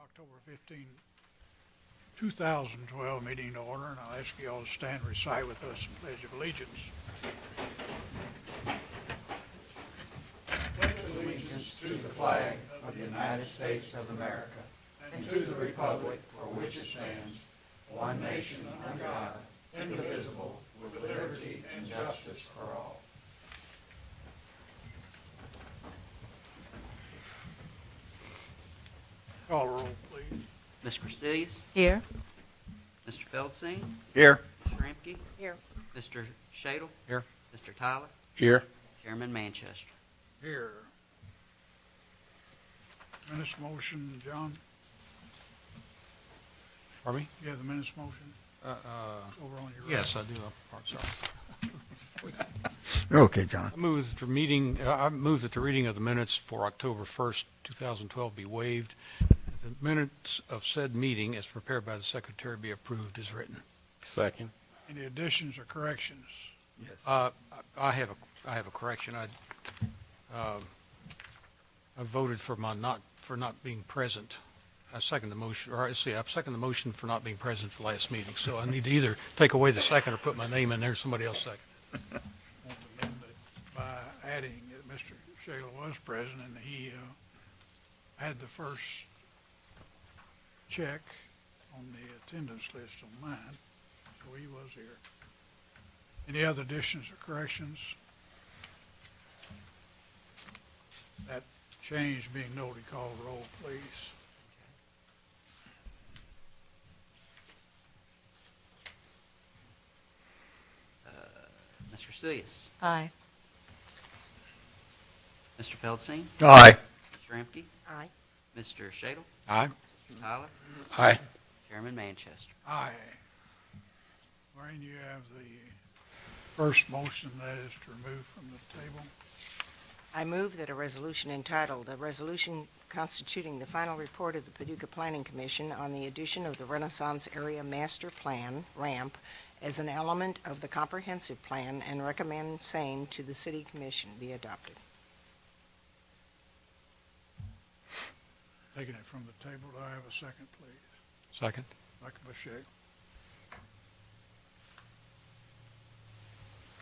October 15, 2012 meeting to order, and I'll ask you all to stand and recite with us the Pledge of Allegiance. Pledge allegiance to the flag of the United States of America and to the republic for which it stands, one nation under God, indivisible, with liberty and justice for all. Call roll, please. Ms. Cornelius? Here. Mr. Feldsing? Here. Ms. Shrimpke? Here. Mr. Shadle? Here. Mr. Tyler? Here. Chairman Manchester? Here. Minutes motion, John? Pardon me? You have the minutes motion over on your right? Yes, I do. Sorry. Okay, John. I move that the reading of the minutes for October 1st, 2012 be waived. The minutes of said meeting as prepared by the secretary be approved as written. Second. Any additions or corrections? Yes. I have a correction. I voted for not being present. I second the motion, or I second the motion for not being present at the last meeting. So I need to either take away the second or put my name in there. Somebody else second. Want to amend it by adding that Mr. Shayla was present and he had the first check on the attendance list on mine, so he was here. Any other additions or corrections? That change being noted, call roll, please. Ms. Cornelius? Aye. Mr. Feldsing? Aye. Ms. Shrimpke? Aye. Mr. Shadle? Aye. Mr. Tyler? Aye. Chairman Manchester? Aye. Maureen, you have the first motion, that is to remove from the table. I move that a resolution entitled, "A Resolution Constituting the Final Report of the Paducah Planning Commission on the Addition of the Renaissance Area Master Plan, RAMP, as an element of the comprehensive plan and recommend same to the City Commission," be adopted. Taking it from the table, do I have a second, please? Second. Dr. Boucher.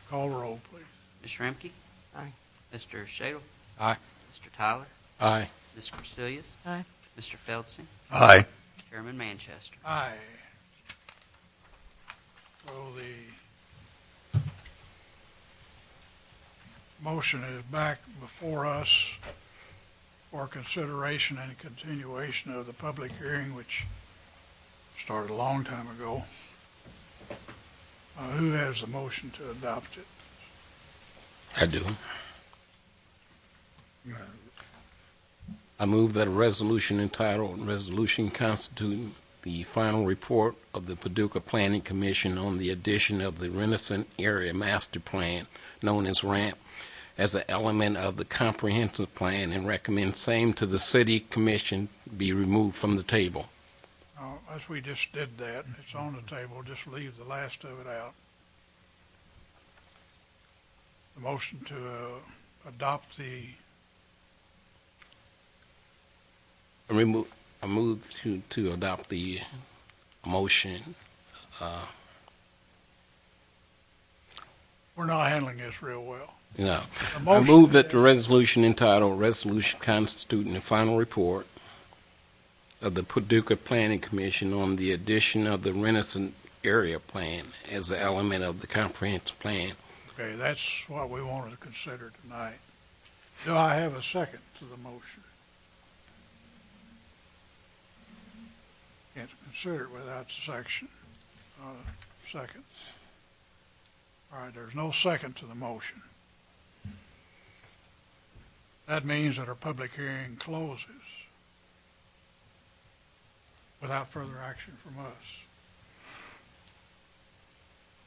Call roll, please. Ms. Shrimpke? Aye. Mr. Shadle? Aye. Mr. Tyler? Aye. Ms. Cornelius? Aye. Mr. Feldsing? Aye. Chairman Manchester? Aye. So the motion is back before us for consideration and continuation of the public hearing, which started a long time ago. Who has the motion to adopt it? I do. I move that a resolution entitled Resolution Constituting the Final Report of the Paducah Planning Commission on the Addition of the Renaissance Area Master Plan, known as RAMP, as an element of the comprehensive plan and recommend same to the City Commission be removed from the table. As we just did that, it's on the table, just leave the last of it out. The motion to adopt the, I move to adopt the motion. we're not handling this real well. No. The I motion move that the resolution entitled Resolution Constituting the Final Report of the Paducah Planning Commission on the Addition of the Renaissance Area Plan as an element of the comprehensive plan. Okay, that's what we wanted to consider tonight. Do I have a second to the motion? Can't consider it without the section. Second. All right, there's no second to the motion. That means that our public hearing closes without further action from us.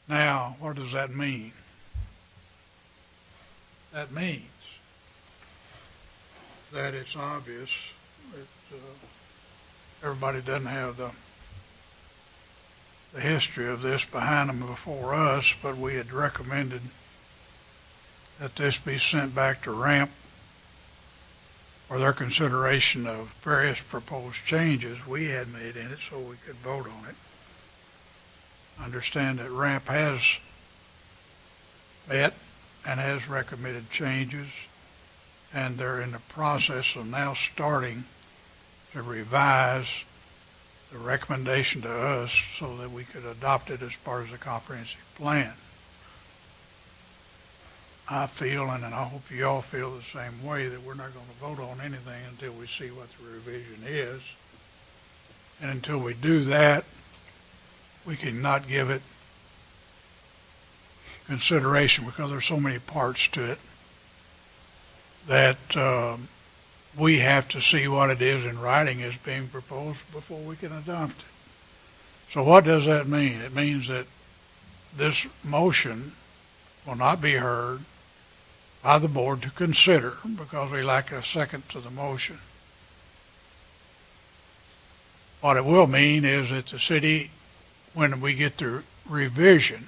Now, what does that mean? That means that it's obvious that everybody doesn't have the history of this behind them before us, but we had recommended that this be sent back to RAMP for their consideration of various proposed changes we had made in it so we could vote on it. Understand that RAMP has met and has recommended changes, and they're in the process of now starting to revise the recommendation to us so that we could adopt it as part of the comprehensive plan. I feel, and I hope you all feel the same way, that we're not going to vote on anything until we see what the revision is. And until we do that, we cannot give it consideration because there's so many parts to it that we have to see what it is in writing as being proposed before we can adopt it. So what does that mean? It means that this motion will not be heard by the board to consider because we lack a second to the motion. What it will mean is that the city, when we get the revision,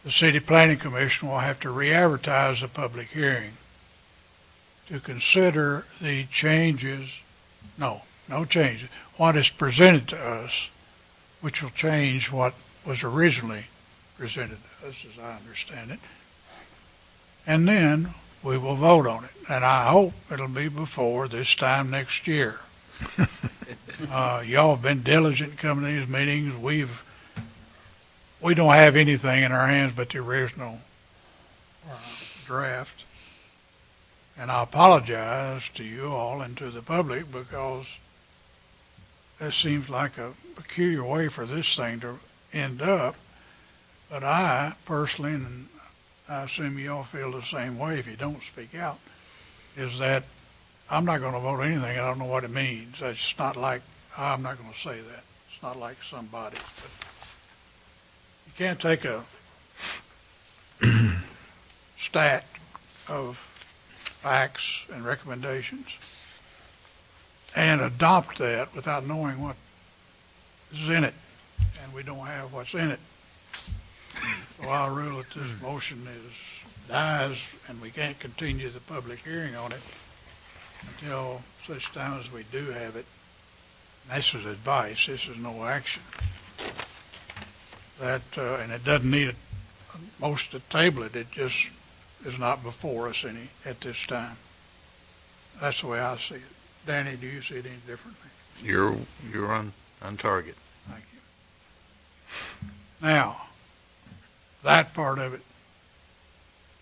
the City Planning Commission will have to re-advertise the public hearing to consider the changes, no changes, what is presented to us, which will change what was originally presented to us, as I understand it. And then we will vote on it. And I hope it'll be before this time next year. Y'all have been diligent coming to these meetings. We don't have anything in our hands but the original draft. And I apologize to you all and to the public because it seems like a peculiar way for this thing to end up. But I personally, and I assume you all feel the same way if you don't speak out, is that I'm not going to vote anything. I don't know what it means. It's not like, I'm not going to say that. It's not like somebody. But you can't take a stack of facts and recommendations and adopt that without knowing what is in it. And we don't have what's in it. So I'll rule that this motion dies and we can't continue the public hearing on it until such time as we do have it. And this is advice. This is no action. And it doesn't need a motion to table it. It just is not before us at this time. That's the way I see it. Danny, do you see it any differently? You're on target. Thank you. Now, that part of it,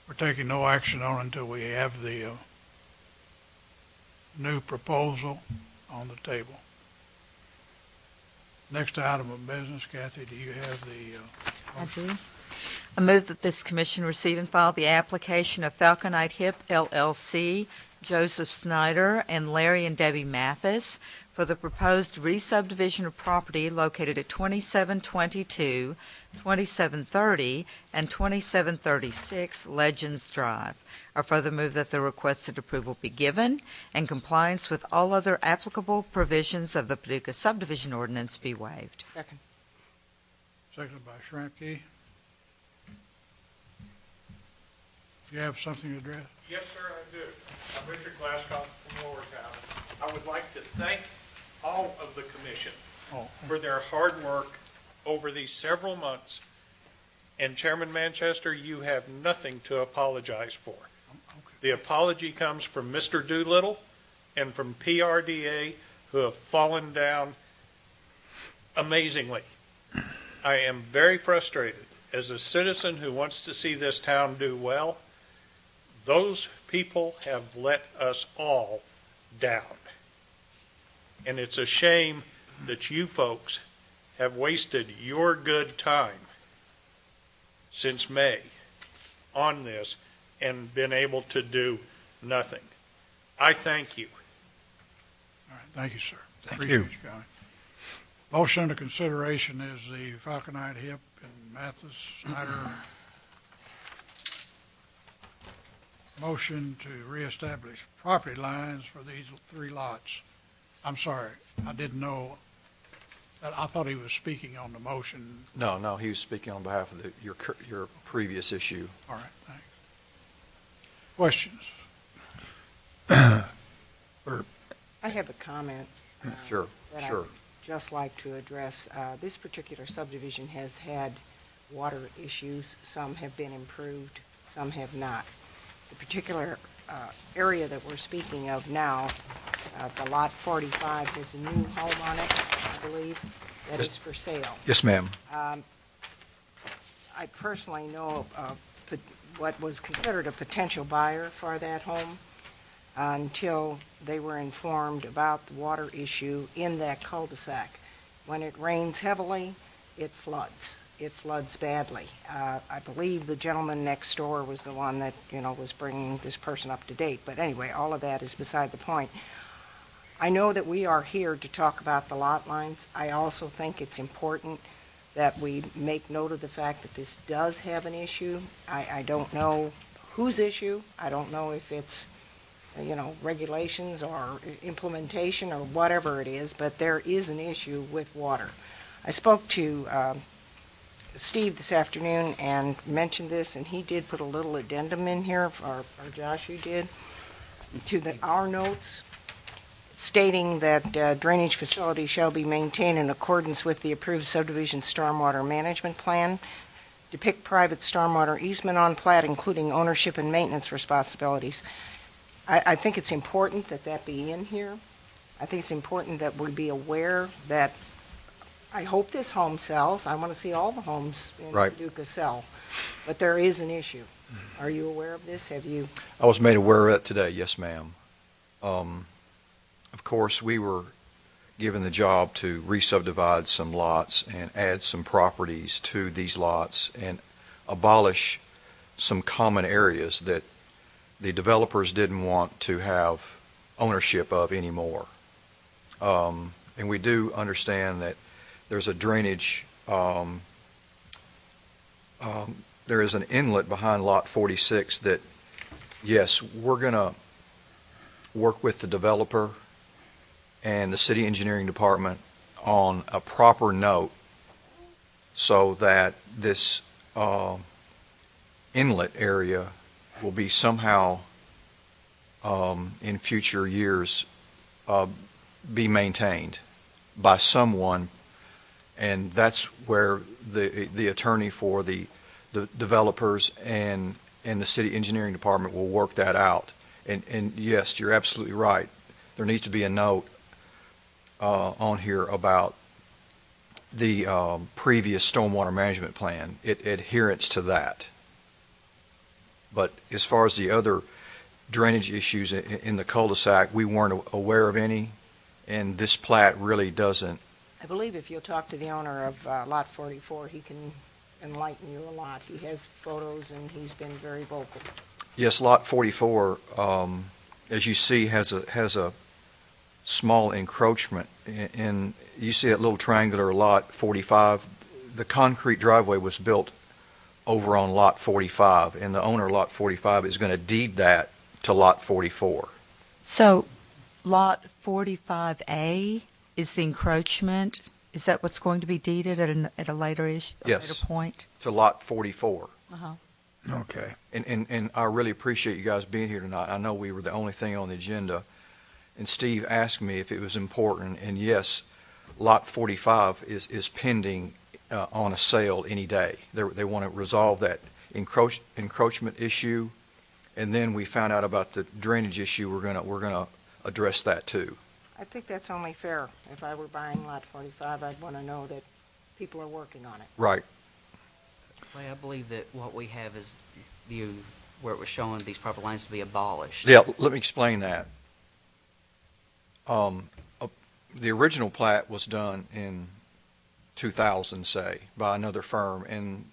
we're taking no action on until we have the new proposal on the table. Next item of business, Kathy, do you have the... I do. I move that this commission receive and file the application of Falconite Hip LLC, Joseph Snyder, and Larry and Debbie Mathis for the proposed re-subdivision of property located at 2722, 2730, and 2736 Legends Drive. I further move that the requested approval be given and compliance with all other applicable provisions of the Paducah subdivision ordinance be waived. Second. Seconded by Shramke. You have something to address? Yes, sir, I do. I'm Richard Glasgow from Lower Town. I would like to thank all of the commission for their hard work over these several months. And Chairman Manchester, you have nothing to apologize for. The apology comes from Mr. Doolittle and from PRDA, who have fallen down amazingly. I am very frustrated. As a citizen who wants to see this town do well, those people have let us all down. And it's a shame that you folks have wasted your good time since May on this and been able to do nothing. I thank you. All right, thank you, sir. Appreciate you coming. Motion under consideration is the Falconite Hip and Mathis Snyder motion to reestablish property lines for these three lots. I'm sorry, I didn't know. I thought he was speaking on the motion. No, he was speaking on behalf of your previous issue. All right, thanks. Questions? have a comment. Sure, that sure. I'd just like to address. This particular subdivision has had water issues. Some have been improved, some have not. The particular area that we're speaking of now, the Lot 45, has a new home on it, I believe, that is for sale. Yes, ma'am. I personally know of what was considered a potential buyer for that home until they were informed about the water issue in that cul-de-sac. When it rains heavily, it floods. It floods badly. I believe the gentleman next door was the one that, was bringing this person up to date. But anyway, all of that is beside the point. I know that we are here to talk about the lot lines. I also think it's important that we make note of the fact that this does have an issue. I don't know whose issue. I don't know if it's, regulations or implementation or whatever it is, but there is an issue with water. I spoke to Steve this afternoon and mentioned this, and he did put a little addendum in here, or Josh, you did, to our notes, stating that drainage facility shall be maintained in accordance with the approved subdivision stormwater management plan, depict private stormwater easement on plat, including ownership and maintenance responsibilities. I think it's important that that be in here. I think it's important that we be aware that I hope this home sells. I want to see all the homes in Right. Paducah sell. But there is an issue. Are you aware of this? Have you? I was made aware of it today, yes, ma'am. Of course, we were given the job to re-subdivide some lots and add some properties to these lots and abolish some common areas that the developers didn't want to have ownership of anymore. And we do understand that there's a drainage, there is an inlet behind Lot 46 that, yes, we're going to work with the developer and the city engineering department on a proper note so that this inlet area will be somehow in future years be maintained by someone, and that's where the attorney for the developers and the city engineering department will work that out. And yes, you're absolutely right. There needs to be a note on here about the previous stormwater management plan, adherence to that. But as far as the other drainage issues in the cul-de-sac, we weren't aware of any, and this plat really doesn't. I believe if you'll talk to the owner of Lot 44, he can enlighten you a lot. He has photos, and he's been very vocal. Yes, Lot 44, as you see, has a small encroachment. In you see that little triangular Lot 45. The concrete driveway was built over on Lot 45, and the owner of Lot 45 is going to deed that to Lot 44. So Lot 45A is the encroachment? Is that what's going to be deeded at a later Yes. later point? To Lot 44. Uh-huh. Okay. And I really appreciate you guys being here tonight. I know we were the only thing on the agenda, and Steve asked me if it was important, and yes, Lot 45 is pending on a sale any day. They want to resolve that encroachment issue, and then we found out about the drainage issue. We're gonna address that too. I think that's only fair. If I were buying Lot 45, I'd want to know that people are working on it. Right. Well, I believe that what we have is where it was showing these property lines to be abolished. Yeah. Let me explain that. The original plat was done in 2000, say, by another firm, and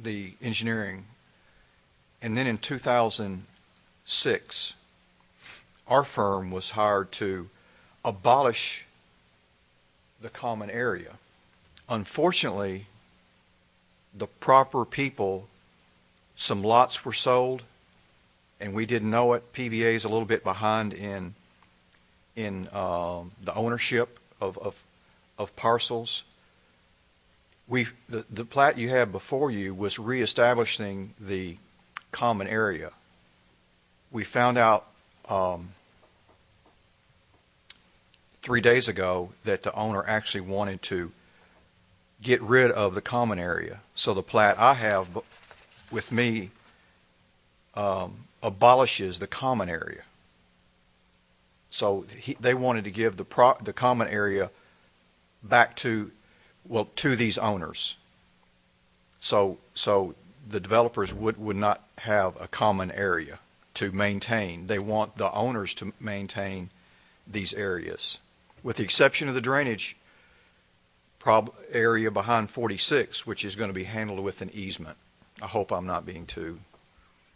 the engineering. And then in 2006, our firm was hired to abolish the common area. Unfortunately, the proper people, some lots were sold, and we didn't know it. PVA is a little bit behind in the ownership of parcels. The plat you have before you was reestablishing the common area. We found out 3 days ago that the owner actually wanted to get rid of the common area. So the plat I have with me abolishes the common area. So they wanted to give the common area back to these owners. So the developers would not have a common area to maintain. They want the owners to maintain these areas, with the exception of the drainage area behind 46, which is going to be handled with an easement. I hope I'm not being too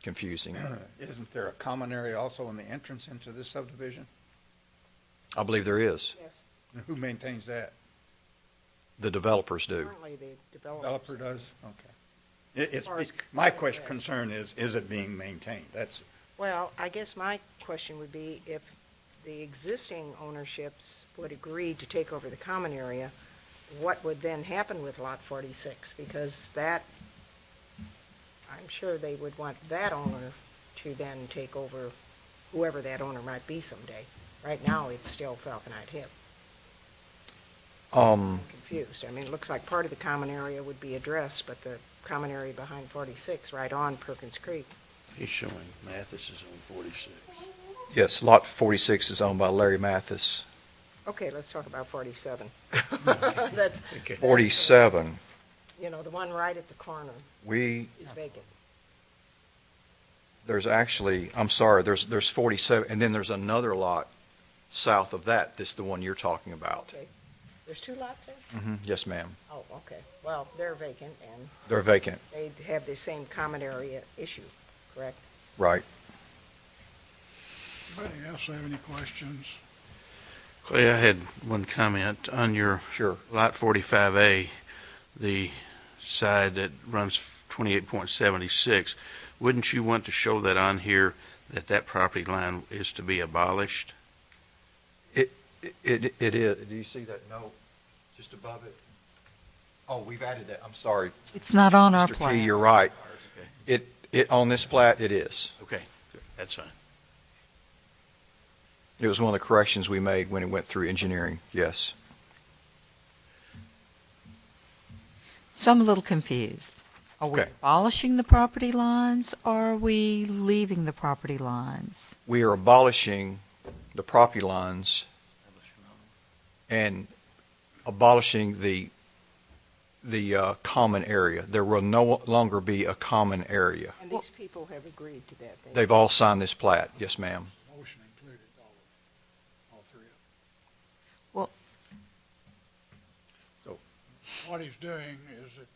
confusing. Isn't there a common area also in the entrance into this subdivision? I believe there is. Yes, Who maintains that? The developers do. currently the Developer does? Okay. As far as My common, yes. concern is it being maintained? That's, Well, I guess my question would be if the existing ownerships would agree to take over the common area, what would then happen with Lot 46? Because that, I'm sure they would want that owner to then take over whoever that owner might be someday. Right now, it's still Falconite Hip. I'm confused. I mean, it looks like part of the common area would be addressed, but the common area behind 46, right on Perkins Creek. He's showing Mathis is on 46. Yes, Lot 46 is owned by Larry Mathis. Okay, let's talk about 47. That's, 47, you know, the one right at the corner is vacant. there's actually, I'm sorry, there's 47, and then there's another lot south of that. This is the one you're talking about. Okay. There's two lots there? Yes, ma'am. Oh, okay. Well, they're vacant, and They're vacant, they have the same common area issue, correct? right? Anybody else have any questions? Clay, I had one comment on your Sure. Lot 45A, the side that runs 28.76. Wouldn't you want to show that on here, that property line is to be abolished? It is. Do you see that note just above it? Oh, we've added that. I'm sorry. It's not on our Mr. Key, plan. you're right. Okay. It on this plat, it is. Okay, good. That's fine. It was one of the corrections we made when it went through engineering, yes. So I'm a little confused. Are we Okay. abolishing the property lines, or are we leaving the property lines? We are abolishing the property lines and abolishing the common area. There will no longer be a common area. And these people have agreed to that. They've all signed this plat, yes, ma'am. Motion included all three of Well, them. What he's doing is that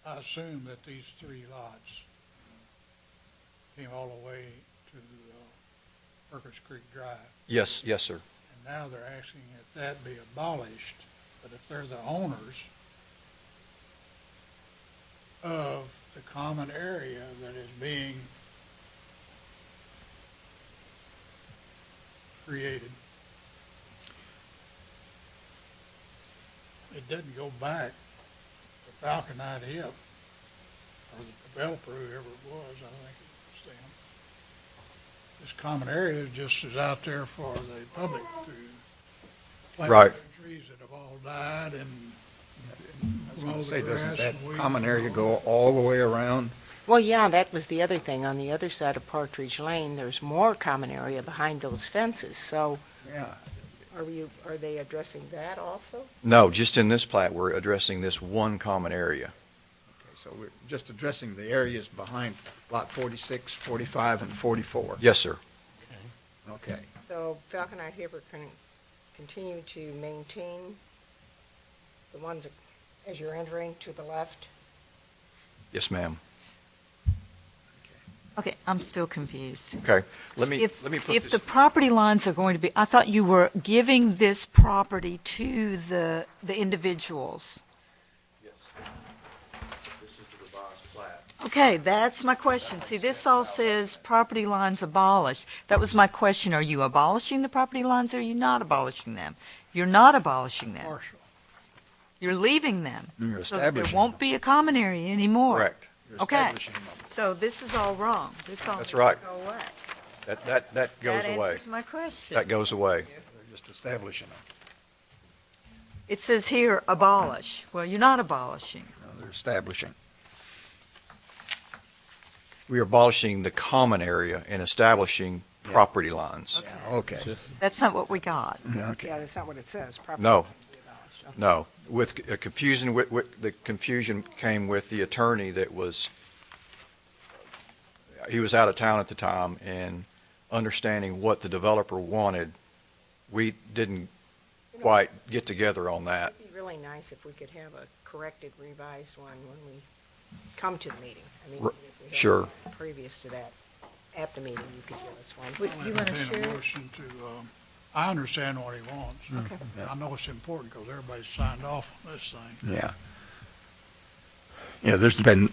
I assume that these three lots came all the way to Perkins Creek Drive. Yes, yes, sir. And now they're asking if that be abolished, but if they're the owners of the common area that is being created, it doesn't go back to Falconite Hip, or the developer, whoever it was, I think it was them. This common area is just as out there for the public to plant Right. trees that have all died and I was going grow to say, the doesn't grass that and weeds common and area all go all the way around? Well, yeah, that was the other thing. On the other side of Partridge Lane, there's more common area behind those fences. So Yeah. are they addressing that also? No, just in this plat, we're addressing this one common area. Okay, so we're just addressing the areas behind Lot 46, 45, and 44. Yes, sir. Okay. So Falconite Hip are going to continue to maintain the ones as you're entering to the left? Yes, ma'am. okay, I'm still confused. Okay, let me put If this. the property lines are going to be, I thought you were giving this property to the individuals. Yes. This is the revised plat. Okay, that's my question. See, this all says property lines abolished. That was my question. Are you abolishing the property lines, or are you not abolishing them? You're not abolishing them. partial. You're leaving them. You're So that there establishing won't be a common area anymore. Correct. You're Okay. establishing them. So this is all wrong. This all That's needs to right. go away. That goes That away. answers my question. That goes away. You're just establishing them. It says here abolish. Well, you're not abolishing. No, they're establishing. We are abolishing the common area and establishing property lines. Yeah, okay. That's not what we got. Yeah, okay. Yeah, that's not what it says. Property No. can be abolished. No, with a confusion, the confusion came with the attorney that was, he was out of town at the time, and understanding what the developer wanted, we didn't quite get together on that. It'd be really nice if we could have a corrected, revised one when we come to the meeting. I mean, if we had Sure. one previous to that, at the meeting, you could give us one. You want to Entertain a share? motion to, I understand what he wants. Okay. I know it's important because everybody's signed off on this thing. Yeah. Yeah, there's been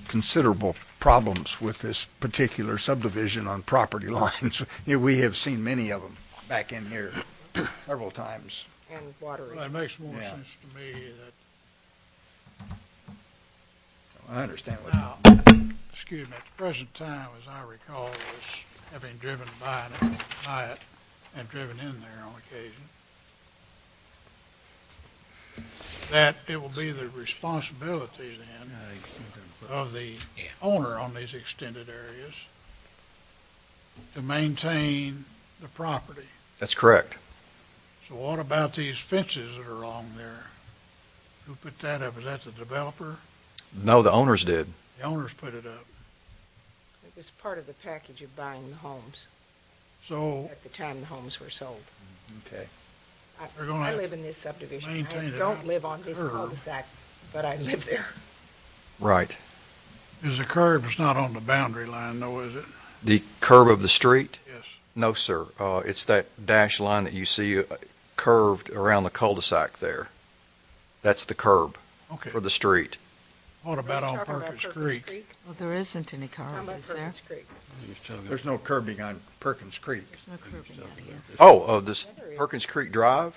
considerable problems with this particular subdivision on property lines. Yeah, we have seen many of them back in here several times. And water. Well, it makes more Yeah. sense to me that I understand what. now, excuse me, at the present time, as I recall, was having driven by it and driven in there on occasion, that it will be the responsibility then of the owner on these extended areas to maintain the property. That's correct. So what about these fences that are along there? Who put that up? Is that the developer? No, the owners did. The owners put it up. It was part of the package of buying the homes So at the time the homes were sold. Okay. They're gonna I have live in this subdivision. I maintain it don't on live on this curb. cul-de-sac, but I live there. Right. is the curb's not on the boundary line though, is it? The curb of the street? Yes. No, sir. It's that dash line that you see curved around the cul-de-sac there. That's the curb Okay. for the street. What about Are you on talking about Perkins Creek? Well, there isn't any How curb, about is there? Perkins Creek? There's no curbing on Perkins Creek. There's no curbing out here. Oh, this Perkins Creek Drive?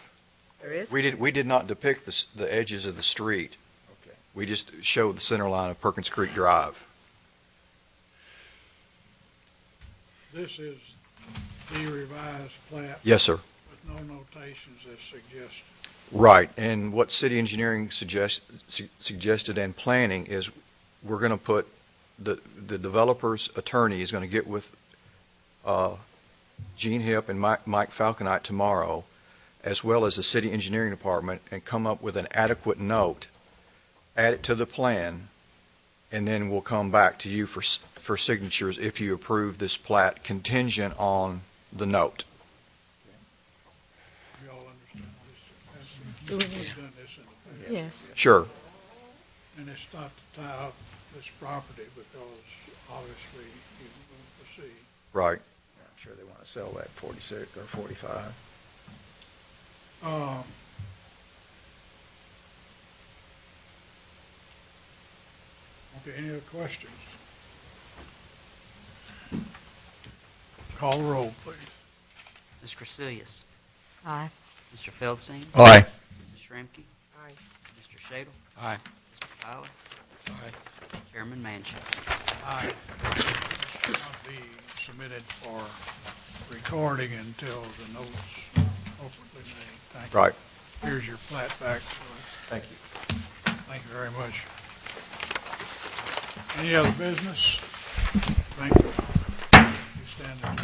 There is? We did not depict the edges of the street. Okay. We just showed the center line of Perkins Creek Drive. This is the revised plat Yes, sir. with no notations as suggested. Right, and what city engineering suggested and planning is we're going to put, the developer's attorney is going to get with Gene Hipp and Mike Falconite tomorrow, as well as the city engineering department, and come up with an adequate note, add it to the plan, and then we'll come back to you for signatures if you approve this plat contingent on the note. You all understand this? Do we need- We've done this in the past. Yes. Sure. And it's not to tie up this property because obviously you will proceed. Right. I'm sure they want to sell that 46 or 45. Okay, any other questions? Call the roll, please. Ms. Crecilius, Aye. Mr. Feldstein, Aye. Ms. Shramky, Aye. Mr. Shadle, Aye. Mr. Tyler, Aye. Chairman Manchin. Aye. Should not be submitted for recording until the note's appropriately made. Thank you. Right. Here's your plat back. Thank you. Thank you very much. Any other business? Thank you. You stand adjourned.